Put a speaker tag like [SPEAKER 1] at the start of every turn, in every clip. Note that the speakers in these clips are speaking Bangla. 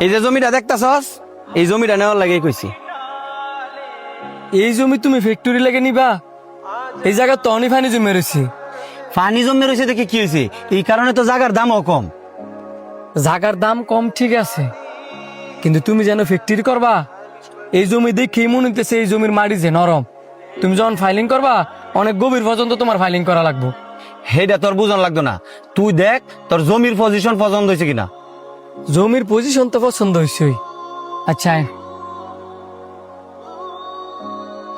[SPEAKER 1] এই যে জমিটা দেখতাছস, এই জমিটা নেওয়ার লাগে কইছি।
[SPEAKER 2] এই জমি তুমি ফ্যাক্টরি লেগে নিবা? এই জায়গা তো অনেক ফানি জমি রয়েছে।
[SPEAKER 1] পানি জমে রয়েছে দেখে কি হয়েছে? এই কারণে তো জায়গার দামও কম।
[SPEAKER 2] জায়গার দাম কম ঠিক আছে, কিন্তু তুমি যেন ফ্যাক্টরি করবা, এই জমি দেখে মনে হইতেছে এই জমির মাটি যে নরম। তুমি যখন ফাইলিং করবা অনেক গভীর পর্যন্ত তোমার ফাইলিং করা লাগবে।
[SPEAKER 1] হেডা তোর বুঝন লাগতো না, তুই দেখ তোর জমির পজিশন পছন্দ হয়েছে কিনা।
[SPEAKER 2] জমির পজিশন তো পছন্দ হয়েছে। আচ্ছা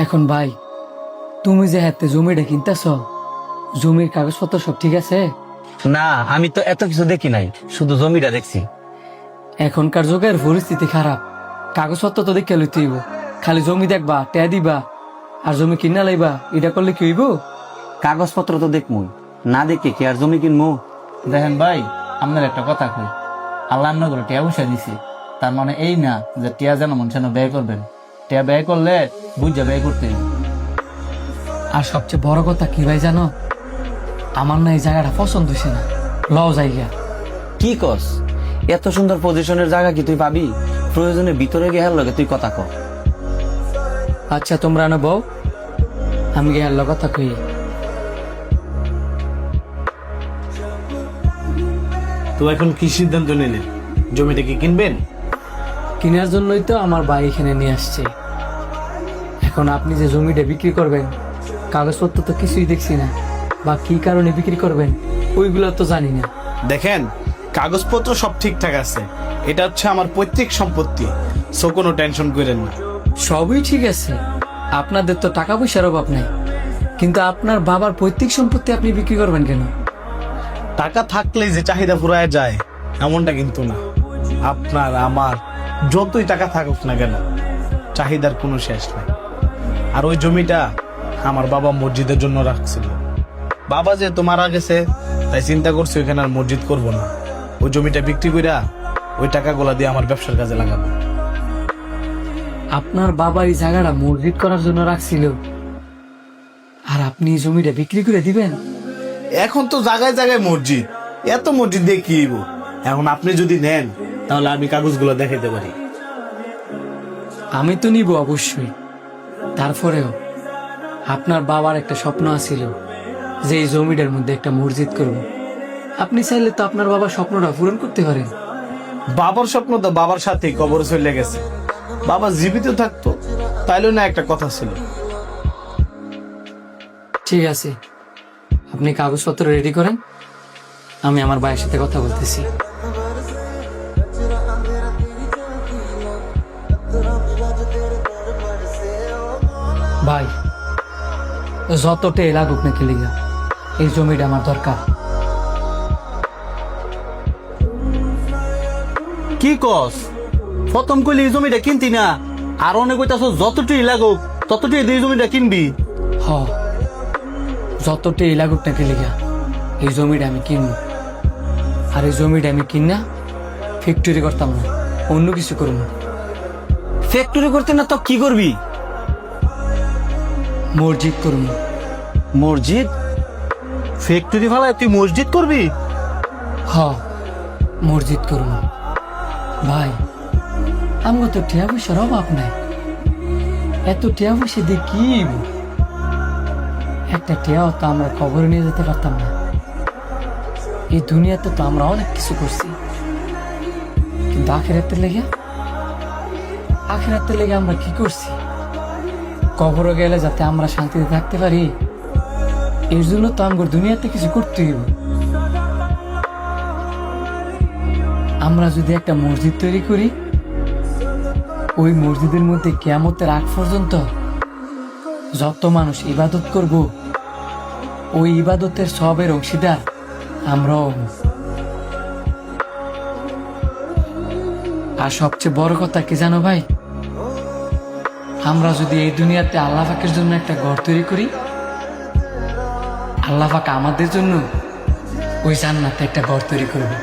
[SPEAKER 2] এখন ভাই, তুমি যে হাতে জমিটা কিনতেছ, জমির কাগজপত্র সব ঠিক আছে?
[SPEAKER 1] না, আমি তো এত কিছু দেখি নাই, শুধু জমিটা দেখছি।
[SPEAKER 2] এখনকার যুগের পরিস্থিতি খারাপ, কাগজপত্র তো দেখে লইতে হইব। খালি জমি দেখবা, ট্যা দিবা আর জমি কিনা লাইবা, এটা করলে কি হইব?
[SPEAKER 1] কাগজপত্র তো দেখমুই, না দেখে কি আর জমি কিনবো?
[SPEAKER 3] দেখেন ভাই, আপনার একটা কথা কই, আল্লাহ আপনার করে টিয়া বসে দিছে, তার মানে এই না যে টিয়া যেন মন যেন ব্যয় করবেন। টিয়া ব্যয় করলে বুঝা ব্যয় করতে হইব।
[SPEAKER 2] আর সবচেয়ে বড় কথা কি ভাই জানো, আমার না এই জায়গাটা পছন্দ হয়েছে না, লও জায়গা।
[SPEAKER 1] কি কস? এত সুন্দর পজিশনের জায়গা কি তুই পাবি? প্রয়োজনে ভিতরে গিয়ে লগে তুই কথা ক।
[SPEAKER 2] আচ্ছা তোমরা না বউ, আমি গিয়ে কথা কই।
[SPEAKER 4] তো এখন কি সিদ্ধান্ত নিলেন? জমিটা কি কিনবেন?
[SPEAKER 2] কেনার জন্যই তো আমার ভাই এখানে নিয়ে আসছে। এখন আপনি যে জমিটা বিক্রি করবেন, কাগজপত্র তো কিছুই দেখছি না, বা কি কারণে বিক্রি করবেন ওইগুলো তো জানি না।
[SPEAKER 4] দেখেন, কাগজপত্র সব ঠিকঠাক আছে, এটা হচ্ছে আমার পৈতৃক সম্পত্তি, সো কোনো টেনশন করেন না।
[SPEAKER 2] সবই ঠিক আছে, আপনাদের তো টাকা পয়সার অভাব নাই, কিন্তু আপনার বাবার পৈতৃক সম্পত্তি আপনি বিক্রি করবেন কেন?
[SPEAKER 4] টাকা থাকলেই যে চাহিদা ফুরায় যায় এমনটা কিন্তু না। আপনার আমার যতই টাকা থাকুক না কেন, চাহিদার কোনো শেষ নাই। আর ওই জমিটা আমার বাবা মসজিদের জন্য রাখছিল। বাবা যেহেতু মারা গেছে, তাই চিন্তা করছি ওইখানে আর মসজিদ করব না, ওই জমিটা বিক্রি কইরা ওই টাকাগুলা দিয়ে আমার ব্যবসার কাজে লাগাবো।
[SPEAKER 2] আপনার বাবা এই জায়গাটা মসজিদ করার জন্য রাখছিল, আর আপনি এই জমিটা বিক্রি করে দিবেন?
[SPEAKER 4] এখন তো জায়গায় জায়গায় মসজিদ, এত মসজিদ দিয়ে কি হইব? এখন আপনি যদি নেন তাহলে আমি কাগজগুলো দেখাইতে পারি।
[SPEAKER 2] আমি তো নিব অবশ্যই, তারপরেও আপনার বাবার একটা স্বপ্ন আছিল যে এই জমিটার মধ্যে একটা মসজিদ করব। আপনি চাইলে তো আপনার বাবার স্বপ্নটা পূরণ করতে পারেন।
[SPEAKER 4] বাবার স্বপ্ন তো বাবার সাথেই কবরে চলে গেছে। বাবা জীবিত থাকতো তাইলে না একটা কথা ছিল।
[SPEAKER 2] ঠিক আছে, আপনি কাগজপত্র রেডি করেন, আমি আমার ভাইয়ের সাথে কথা বলতেছি। ভাই, যতটাই লাগুক না খেলিগা, এই জমিটা আমার দরকার।
[SPEAKER 1] কি কস? প্রথম কইলি এই জমিটা কিনতি না, আর অনেক কইতাছ যতটুই লাগুক ততটুই এই জমিটা কিনবি।
[SPEAKER 2] হ, যতটাই লাগুক না খেলিগা এই জমিটা আমি কিনবো। আর এই জমিটা আমি কিনা ফ্যাক্টরি করতাম না, অন্য কিছু করবো।
[SPEAKER 1] ফ্যাক্টরি করতে না তো কি করবি?
[SPEAKER 2] মসজিদ করবো।
[SPEAKER 1] মসজিদ? ফ্যাক্টরি ফালায় তুই মসজিদ করবি?
[SPEAKER 2] হ, মসজিদ করবো। ভাই, আমার তো টিয়া পয়সার অভাব নাই, এত টিয়া পয়সা দিয়ে কি হইব? একটা টিয়াও তো আমরা খবরে নিয়ে যেতে পারতাম না। এই দুনিয়াতে তো আমরা অনেক কিছু করছি, কিন্তু আখেরাতের লেগে আমরা কি করছি? কবরে গেলে যাতে আমরা শান্তিতে থাকতে পারি, এর জন্য তো আমার দুনিয়াতে কিছু করতে হইব। আমরা যদি একটা মসজিদ তৈরি করি, ওই মসজিদের মধ্যে কিয়ামতের আগ পর্যন্ত যত মানুষ ইবাদত করব, ওই ইবাদতের সবের অংশীদার আমরাও হব। আর সবচেয়ে বড় কথা কি জানো ভাই, আমরা যদি এই দুনিয়াতে আল্লাহ পাকের জন্য একটা ঘর তৈরি করি, আল্লাহ পাক আমাদের জন্য ওই জান্নাতে একটা ঘর তৈরি করবে।